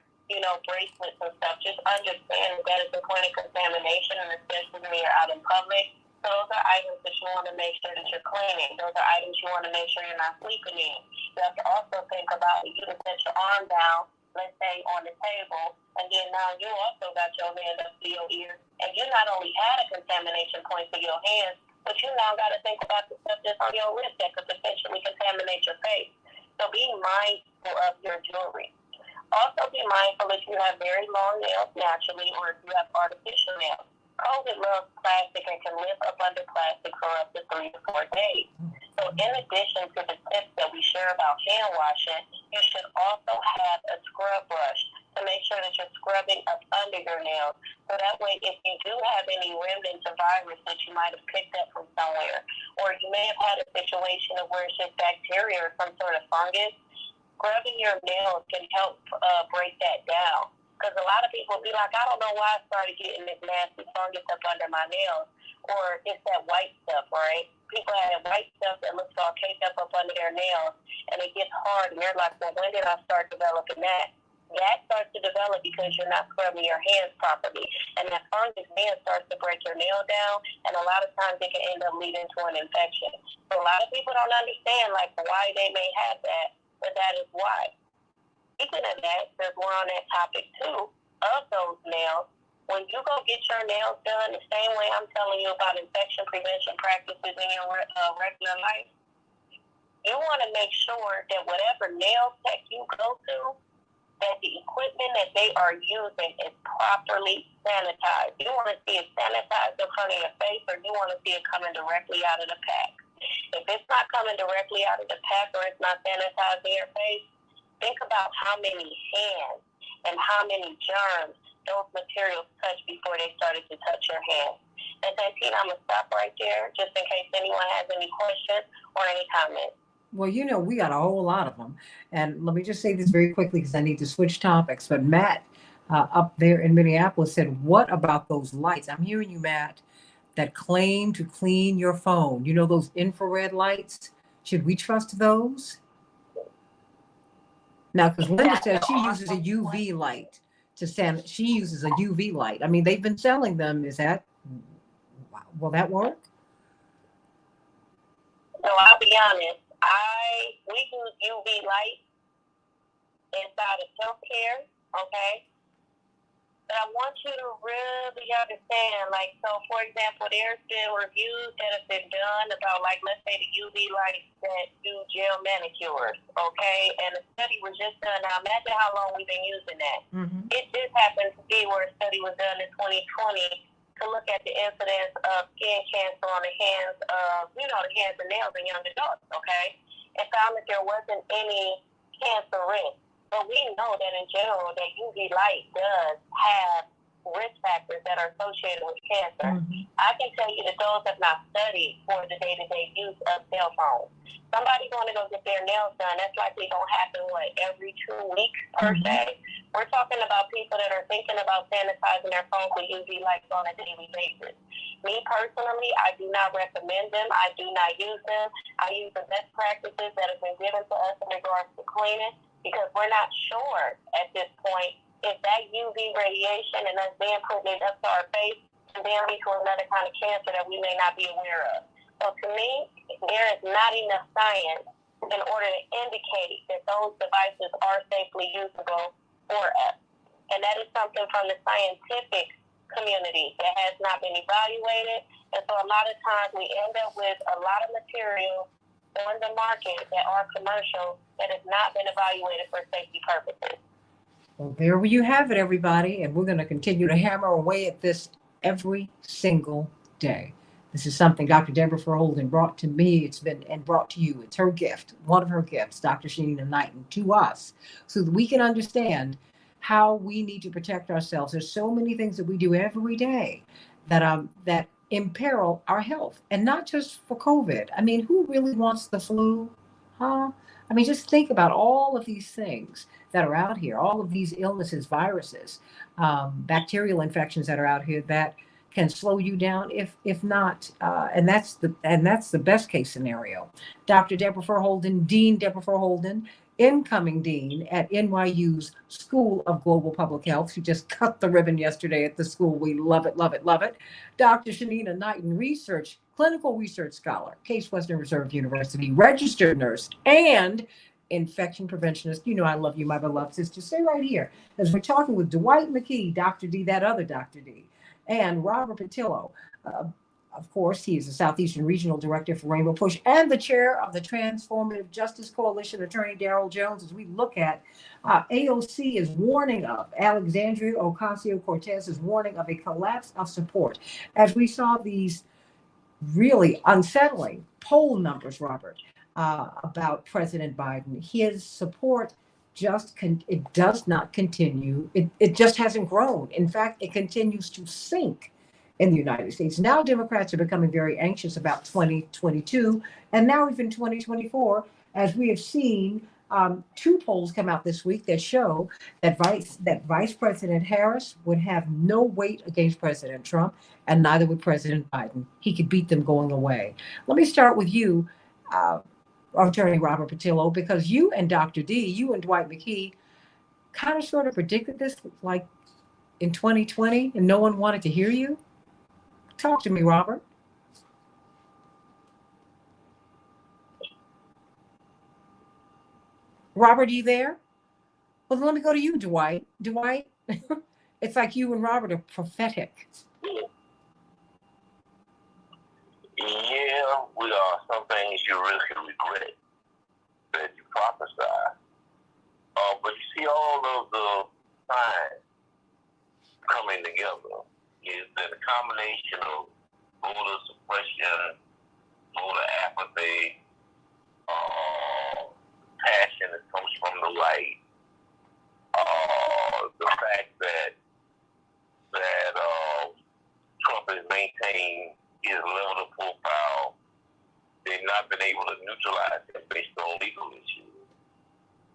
Speaker 2: bracelets and stuff, just understand that is a point of contamination, and especially when you're out in public. So those are items that you want to make sure that you're cleaning. Those are items you want to make sure you're not sleeping in. You have to also think about you to set your arm down, let's say on the table, and then now you also got your hand up to your ear, and you not only had a contamination point for your hands, but you now got to think about the stuff that's on your wrist that could potentially contaminate your face. So be mindful of your jewelry. Also be mindful if you have very long nails naturally or if you have artificial nails. Covet loves plastic and can live up under plastic for up to 3 to 4 days. So in addition to the tips that we share about hand washing, you should also have a scrub brush to make sure that you're scrubbing up under your nails. So that way, if you do have any remnants of virus that you might have picked up from somewhere, or you may have had a situation of where it's just bacteria or some sort of fungus, scrubbing your nails can help break that down. Because a lot of people be like, I don't know why I started getting this nasty fungus up under my nails. Or it's that white stuff, right? People have white stuff that looks all caked up under their nails, and it gets hard, and they're like, well, when did I start developing that? That starts to develop because you're not scrubbing your hands properly. And that fungus then starts to break your nail down, and a lot of times it can end up leading to an infection. So a lot of people don't understand, like, why they may have that, but that is why. Speaking of that, because we're on that topic too, of those nails, when you go get your nails done, the same way I'm telling you about infection prevention practices in your regular life, you want to make sure that whatever nail tech you go to, that the equipment that they are using is properly sanitized. You want to see it sanitized in front of your face, or you want to see it coming directly out of the pack. If it's not coming directly out of the pack or it's not sanitized in your face, think about how many hands and how many germs those materials touch before they started to touch your hand. And Santita, I'm going to stop right there just in case anyone has any questions or any comments.
Speaker 1: Well, we got a whole lot of them. And let me just say this very quickly because I need to switch topics. But Matt up there in Minneapolis said, what about those lights? I'm hearing you, Matt, that claim to clean your phone. Those infrared lights? Should we trust those? Now, because Linda says she uses a UV light she uses a UV light. I mean, they've been selling them. Will that work?
Speaker 2: So I'll be honest. We use UV light inside of healthcare, okay? But I want you to really understand, so for example, there's been reviews that have been done about, let's say the UV lights that do gel manicures, okay? And a study was just done. Now, imagine how long we've been using that. Mm-hmm. It just happened to be where a study was done in 2020 to look at the incidence of skin cancer on the hands of, the hands and nails in young adults, okay? And found that there wasn't any cancer risk. But we know that in general that UV light does have risk factors that are associated with cancer. Mm-hmm. I can tell you that those have not studied for the day-to-day use of cell phones. Somebody's going to go get their nails done. That's likely going to happen, every 2 weeks per se. We're talking about people that are thinking about sanitizing their phones with UV lights on a daily basis. Me personally, I do not recommend them. I do not use them. I use the best practices that have been given to us in regards to cleaning, because we're not sure at this point if that UV radiation and us then putting it up to our face can then lead to another kind of cancer that we may not be aware of. So to me, there is not enough science in order to indicate that those devices are safely usable for us. And that is something from the scientific community that has not been evaluated. And so a lot of times we end up with a lot of material on the market that are commercial that has not been evaluated for safety purposes.
Speaker 1: Well, there you have it, everybody. And we're going to continue to hammer away at this every single day. This is something Dr. Deborah Verholden brought to me. And brought to you. It's her gift, one of her gifts, Dr. Shanina Knighton, to us, so that we can understand how we need to protect ourselves. There's so many things that we do every day that imperil our health, and not just for COVID. I mean, who really wants the flu? Huh? I mean, just think about all of these things that are out here, all of these illnesses, viruses, bacterial infections that are out here that can slow you down if not, and that's the best case scenario. Dr. Deborah Verholden, Dean Deborah Verholden, incoming dean at NYU's School of Global Public Health. She just cut the ribbon yesterday at the school. We love it, love it, love it. Dr. Shanina Knighton, clinical research scholar, Case Western Reserve University, registered nurse, and infection preventionist. You know I love you, my beloved sister. Stay right here as we're talking with Dwight McKee, Dr. D, that other Dr. D, and Robert Patillo. Of course, he is the Southeastern Regional Director for Rainbow Push and the chair of the Transformative Justice Coalition, Attorney Darrell Jones, as we look at AOC is warning of, Alexandria Ocasio-Cortez is warning of a collapse of support. As we saw these really unsettling poll numbers, Robert, about President Biden, his support it does not continue. It just hasn't grown. In fact, it continues to sink in the United States. Now Democrats are becoming very anxious about 2022 and now even 2024, as we have seen two polls come out this week that show that Vice President Harris would have no weight against President Trump, and neither would President Biden. He could beat them going away. Let me start with you, Attorney Robert Patillo, because you and Dr. D, you and Dwight McKee kind of sort of predicted this like in 2020 and no one wanted to hear you. Talk to me, Robert. Robert, are you there? Well, let me go to you, Dwight. Dwight, it's like you and Robert are prophetic.
Speaker 3: Yeah, we are. Some things you really regret that you prophesy. But you see all of the signs coming together is that a combination of voter suppression, voter apathy, passion that comes from the right, the fact that Trump has maintained his level of profile. They've not been able to neutralize him based on legal issues.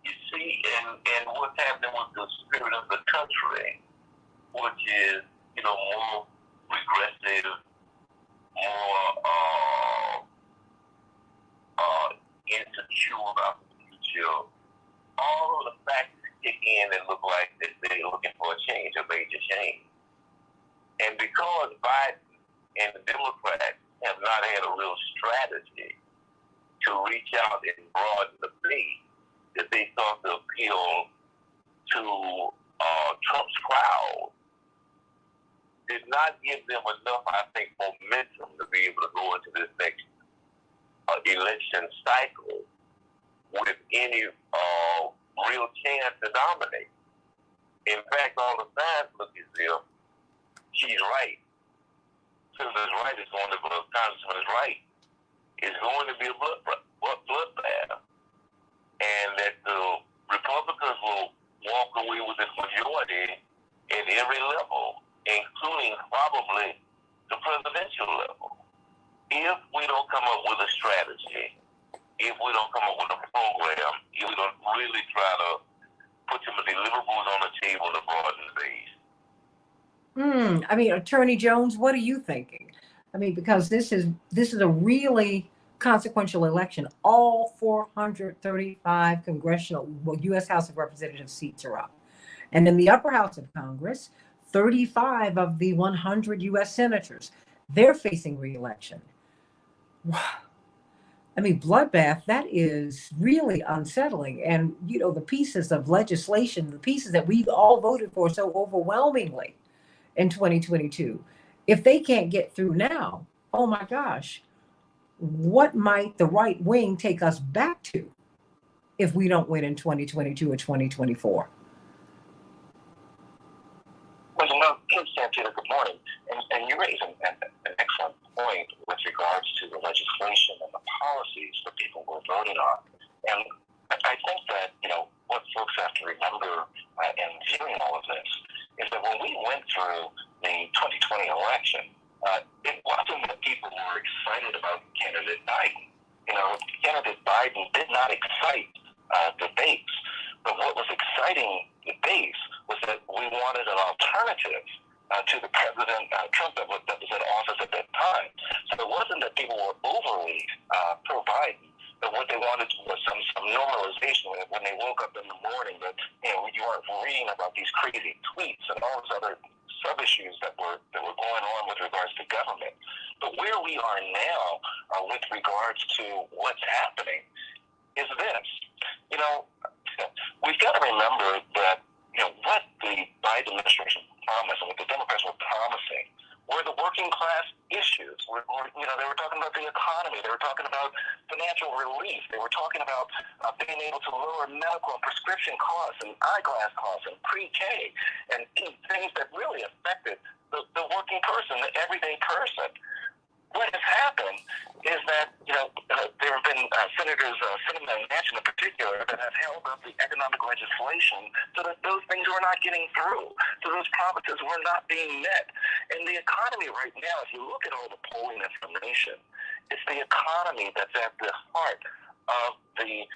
Speaker 3: You see, and what's happening with the spirit of the country, which is, more regressive, more insecure about the future. All of the factors kick in and look like that they're looking for a change, a major change. And because Biden and the Democrats have not had a real strategy to reach out and broaden the base that they thought to appeal to Trump's crowd, did not give them enough, I think, momentum to be able to go into this next election cycle with any real chance to dominate. In fact, all the signs look as if she's right. President right is going to be, Congressman is right. It's going to be a bloodbath. And that the Republicans will walk away with this majority at every level, including probably the presidential level. If we don't come up with a strategy, if we don't come up with a program, if we don't really try to put some of the deliverables on the table to broaden the base.
Speaker 1: I mean, Attorney Jones, what are you thinking? I mean, because this is a really consequential election. All 435 U.S. House of Representatives seats are up. And in the upper house of Congress, 35 of the 100 U.S. senators, they're facing re-election. I mean, bloodbath, that is really unsettling. And, the pieces of legislation, the pieces that we've all voted for so overwhelmingly in 2022, if they can't get through now, oh my gosh, what might the right wing take us back to if we don't win in 2022 or 2024?
Speaker 3: Well, Santita, good morning. And you raise an excellent point with regards to the legislation and the policies that people were voting on. And I think that, what folks have to remember in viewing all of this is that when we went through the 2020 election, it wasn't that people were excited about candidate Biden. Candidate Biden did not excite debates. But what was exciting the base was that we wanted an alternative to the President Trump that was in office at that time. So it wasn't that people were overly pro-Biden, But what they wanted was some normalization when they woke up in the morning. That you weren't reading about these crazy tweets and all these other sub-issues that were going on with regards to government. But where we are now with regards to what's happening is this. We've got to remember that what the Biden administration promised and what the Democrats were promising were the working class issues. They were talking about the economy. They were talking about financial relief. They were talking about being able to lower medical and prescription costs and eyeglass costs and pre-K and things that really affected the working person, the everyday person. What has happened is that, there have been senators, Senator Manchin in particular, that have held up the economic legislation so that those things were not getting through. So those promises were not being met. And the economy right now, if you look at all the polling information, it's the economy that's at the heart of the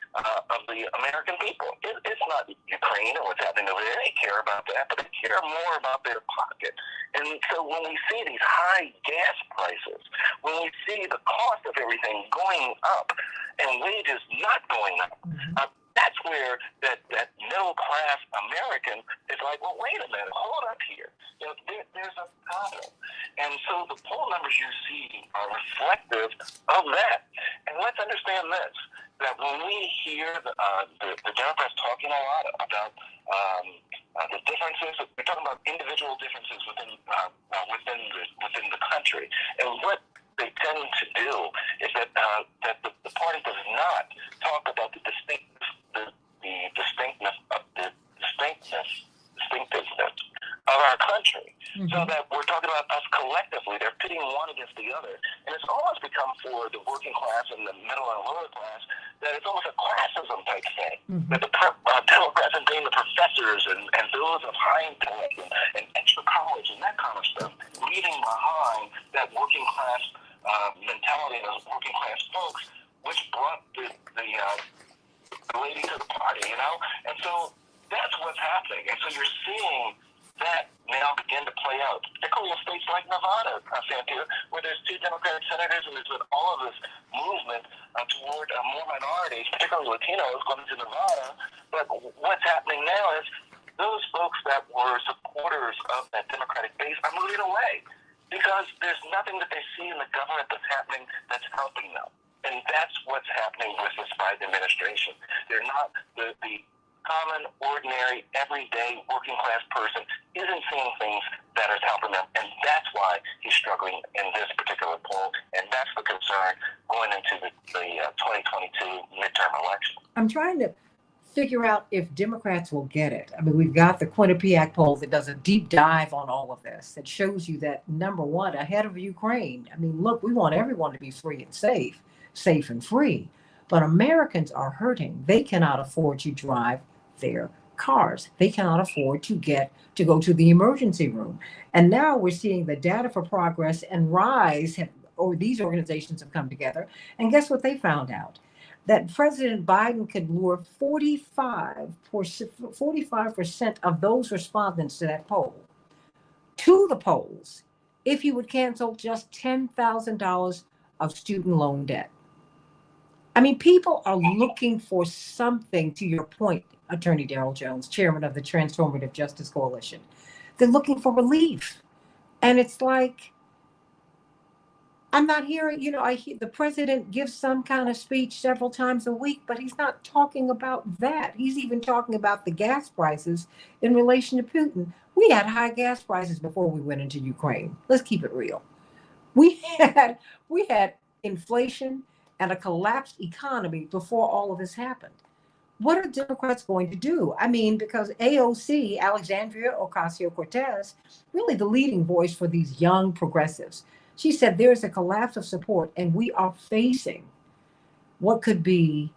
Speaker 3: American people. It's not Ukraine or what's happening over there. They care about that, but they care more about their pocket. And so when we see these high gas prices, when we see the cost of everything going up and wages not going up, that's where that middle class American is like, well, wait a minute, hold up here. There's a problem. And so the poll numbers you see are reflective of that. And let's understand this, that when we hear the Democrats talking a lot about the differences, we're talking about individual differences within the country. And what they tend to do is that the party does not talk about the distinctiveness of our country. So that we're talking about us collectively. They're pitting one against the other. And it's almost become for the working class and the middle and lower class that it's almost a classism type thing. That the Democrats are being the professors and those of high intellect and extra college and that kind of stuff, leaving behind that working class mentality and those working class folks, which brought the lady to the party, And so that's what's happening. And so you're seeing that now begin to play out, particularly in states like Nevada, Santita, where there's 2 Democratic senators and there's been all of this movement toward more minorities, particularly Latinos, going to Nevada. But what's happening now is those folks that were supporters of that Democratic base are moving away because there's nothing that they see in the government that's happening that's helping them. And that's what's happening with this Biden administration. They're not the common, ordinary, everyday working class person isn't seeing things that are helping them, and that's why he's struggling in this particular poll, and that's the concern going into the 2022 midterm election.
Speaker 1: I'm trying to figure out if Democrats will get it. I mean, we've got the Quinnipiac poll that does a deep dive on all of this. That shows you that, number one, ahead of Ukraine. I mean, look, we want everyone to be free and safe and free. But Americans are hurting. They cannot afford to drive their cars. They cannot afford to go to the emergency room. And now we're seeing the Data for Progress and RISE, these organizations have come together. And guess what they found out? That President Biden could lure 45% of those respondents to that poll to the polls if he would cancel just $10,000 of student loan debt. I mean, people are looking for something, to your point, Attorney Darrell Jones, chairman of the Transformative Justice Coalition. They're looking for relief. And it's like, I'm not hearing, I hear the president gives some kind of speech several times a week, but he's not talking about that. He's even talking about the gas prices in relation to Putin. We had high gas prices before we went into Ukraine. Let's keep it real. We had inflation and a collapsed economy before all of this happened. What are Democrats going to do? I mean, because AOC, Alexandria Ocasio-Cortez, really the leading voice for these young progressives, she said there's a collapse of support and we are facing what could be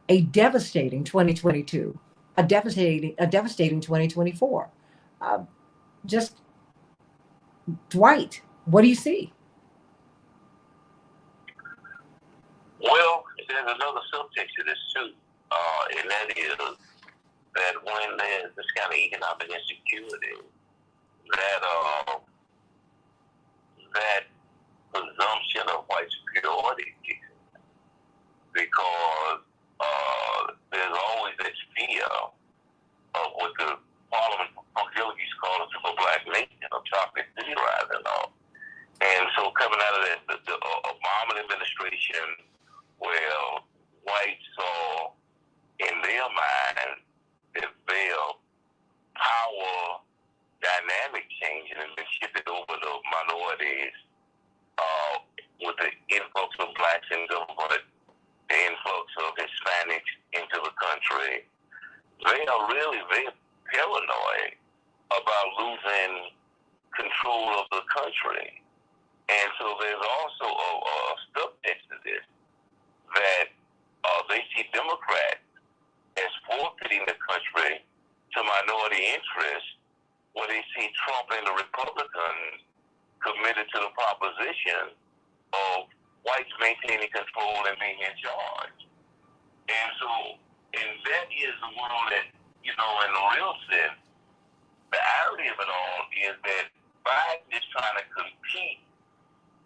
Speaker 1: a devastating 2022, a devastating 2024. Just Dwight, what do you see?
Speaker 3: Well, there's another subtext to this too, and that is that when there's this kind of economic insecurity, that presumption of white superiority kicks in. Because of chocolate theorized and all. And so coming out of that, the Obama administration, well, whites saw in their mind that their power dynamic changing and been shifted over to minorities with the influx of blacks in government, the influx of Hispanics into the country. They are really very paranoid about losing control of the country. And so there's also a subtext to this that they see Democrats as forfeiting the country to minority interests, where they see Trump and the Republicans committed to the proposition of whites maintaining control and being in charge. And so, and that is the world that, in the real sense, the irony of it all is that Biden is trying to compete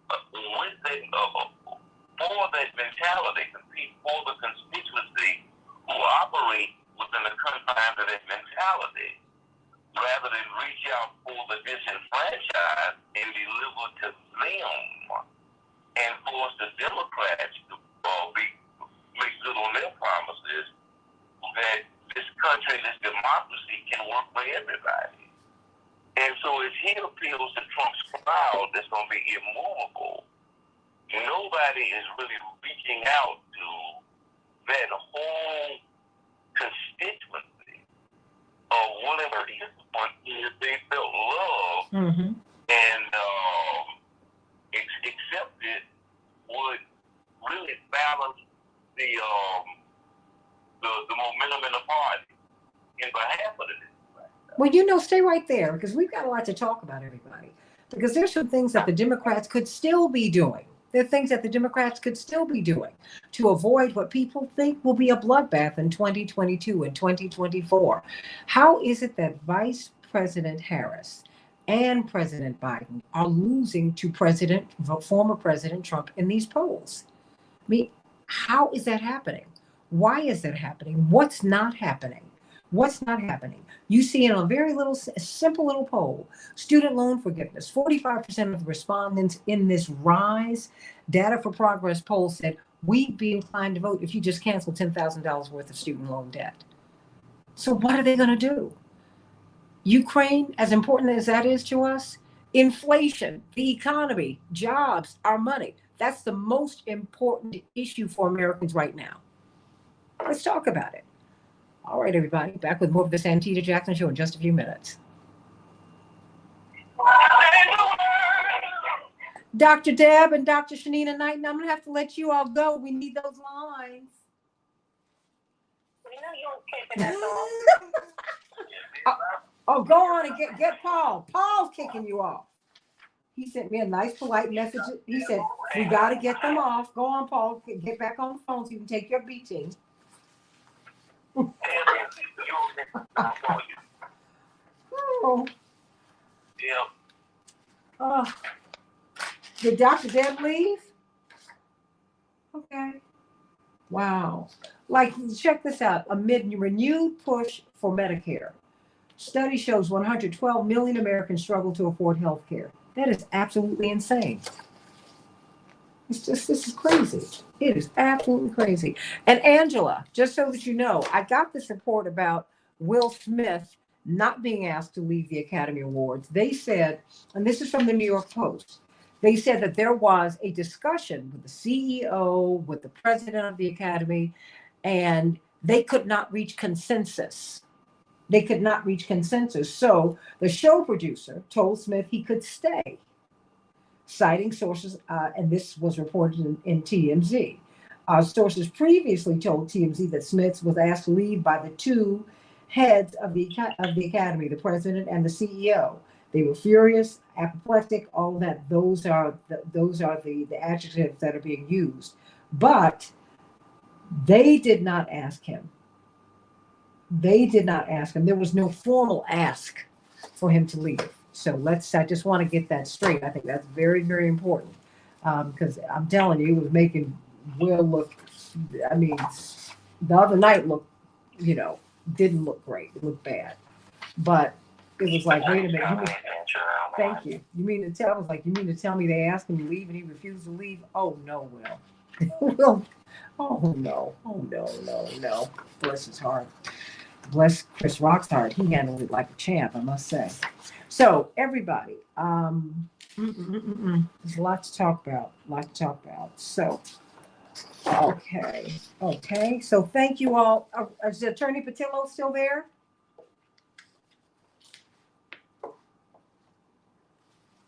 Speaker 3: with that, for that mentality, compete for the constituency who operate within the confines of that mentality, rather than reach out for the disenfranchised and deliver to them and force the Democrats to make good on their promises that this country, this democracy can work for everybody. And so as he appeals to Trump's crowd that's going to be immovable, nobody is really reaching out to that whole constituency of whatever it is they felt love and accepted would really balance the momentum in the party in behalf of the.
Speaker 1: Well, stay right there, because we've got a lot to talk about, everybody. Because there's some things that the Democrats could still be doing. There are things that the Democrats could still be doing to avoid what people think will be a bloodbath in 2022 and 2024. How is it that Vice President Harris and President Biden are losing to former President Trump in these polls? I mean, how is that happening? Why is that happening? What's not happening? What's not happening? You see in a very simple little poll, student loan forgiveness, 45% of the respondents in this RISE Data for Progress poll said, we'd be inclined to vote if you just cancel $10,000 worth of student loan debt. So what are they going to do? Ukraine, as important as that is to us, inflation, the economy, jobs, our money. That's the most important issue for Americans right now. Let's talk about it. All right, everybody, back with more of the Santita Jackson Show in just a few minutes. Dr. Deb and Dr. Shanina Knight, and I'm going to have to let you all go. We need those lines. Oh, go on and get Paul. Paul's kicking you off. He sent me a nice, polite message. He said, we got to get them off. Go on, Paul. Get back on the phone so you can take your beating. Did Dr. Deb leave? Okay. Wow. Check this out. Amid renewed push for Medicare, study shows 112 million Americans struggle to afford health care. That is absolutely insane. This is crazy. It is absolutely crazy. And Angela, just so that you know, I got this report about Will Smith not being asked to leave the Academy Awards. They said, and this is from the New York Post, they said that there was a discussion with the CEO, with the president of the Academy, and they could not reach consensus. They could not reach consensus. So the show producer told Smith he could stay, citing sources, and this was reported in TMZ. Sources previously told TMZ that Smith was asked to leave by the two heads of the Academy, the president and the CEO. They were furious, apoplectic, all that. Those are the adjectives that are being used. But they did not ask him. They did not ask him. There was no formal ask for him to leave. So I just want to get that straight. I think that's very, very important. Because I'm telling you, it was making Will look, I mean, the other night didn't look great. It looked bad. But It was like, wait a minute. Thank
Speaker 3: you.
Speaker 1: you. You mean to tell? I was like, you mean to tell me they asked him to leave and he refused to leave? Oh no, Will. Will. Oh no. Oh no, no, no. Bless his heart. Bless Chris Rock's heart. He handled it like a champ, I must say. So everybody, there's a lot to talk about. So, okay. So thank you all. Is Attorney Patillo still there?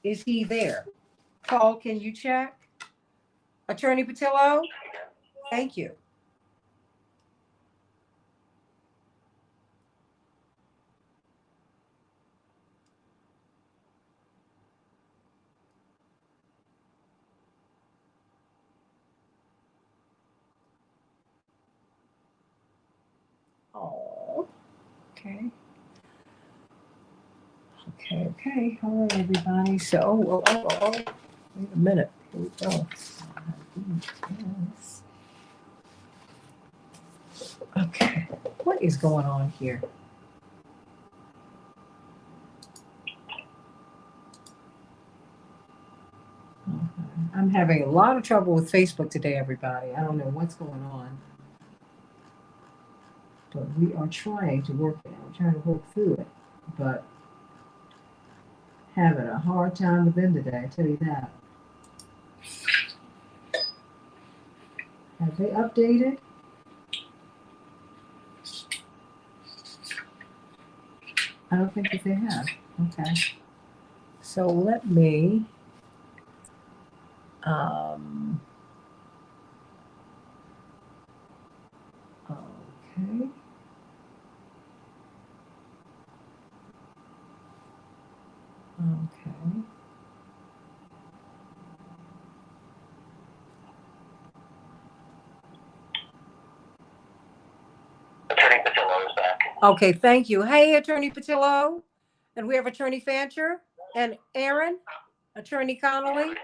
Speaker 1: Is he there? Paul, can you check? Attorney Patillo? Thank you. Oh, okay. Okay. All right, everybody. So, wait a minute. Here we go. Yes. Okay. What is going on here? I'm having a lot of trouble with Facebook today, everybody. I don't know what's going on. But we are trying to work it. We're trying to work through it. But having a hard time with them today, I tell you that. Have they updated? I don't think that they have. Okay. So let me okay. Okay.
Speaker 3: Attorney Patillo is back.
Speaker 1: Okay, thank you. Hey, Attorney Patillo. And we have Attorney Fancher and Aaron, Attorney Connolly.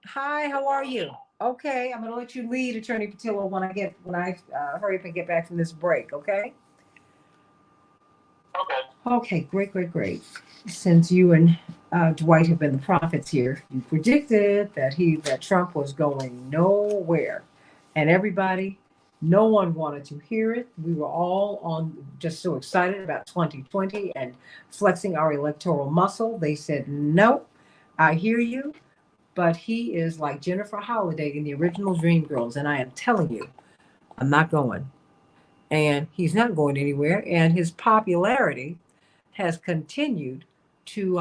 Speaker 1: Hi, how are you? Okay, I'm gonna let you lead, Attorney Patillo, when I hurry up and get back from this break, okay? Okay, great. Since you and Dwight have been the prophets here, you predicted that Trump was going nowhere, and everybody, no one wanted to hear it. We were all just so excited about 2020 and flexing our electoral muscle. They said, nope, I hear you, but he is like Jennifer Holliday in the original Dreamgirls, and I am telling you, I'm not going. And he's not going anywhere, and his popularity has continued to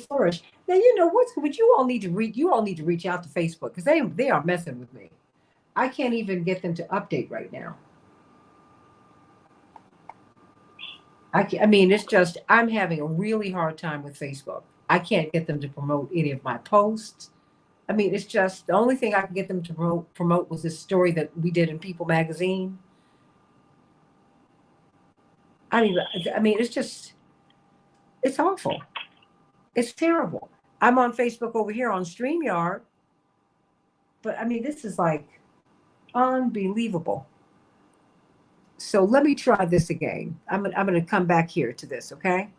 Speaker 1: flourish. Now you know what you all need to read. You all need to reach out to Facebook because they are messing with me. I can't even get them to update right now. I mean, it's just I'm having a really hard time with Facebook. I can't get them to promote any of my posts. I mean, it's just the only thing I could get them to promote was this story that we did in People magazine. I mean, it's awful. It's terrible. I'm on Facebook over here on StreamYard, but I mean, this is like unbelievable. So let me try this again. I'm going to come back here to this, okay?